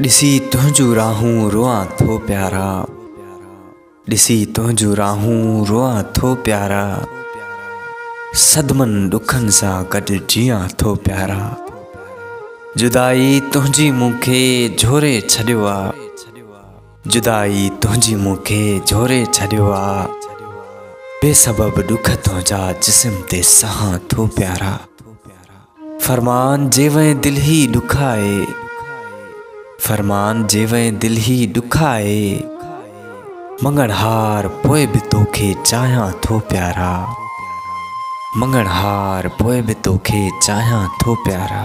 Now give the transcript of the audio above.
ॾिसी तुंहिंजूं राहूं रोआं थो प्यारा, ॾिसी तुंहिंजूं राहूं रोआं थो प्यारा, सदमनि ॾुखनि सां गॾु जियां थो प्यारा। जुदाई तुंहिंजी मूंखे झोरे छॾियो आहे, जुदाई तुंहिंजी मूंखे झोरे छॾियो आहे, बेसबब ॾुख तुंहिंजा जिस्म ते सहां थो प्यारा। फरमान जेवं दिल ही ॾुखाए, फरमान जेवं दिल ही ॾुखाए, मंगणहार पोइ बि तोखे चाहियां थो प्यारा, मंगणहार पोइ बि तोखे चाहियां थो प्यारा।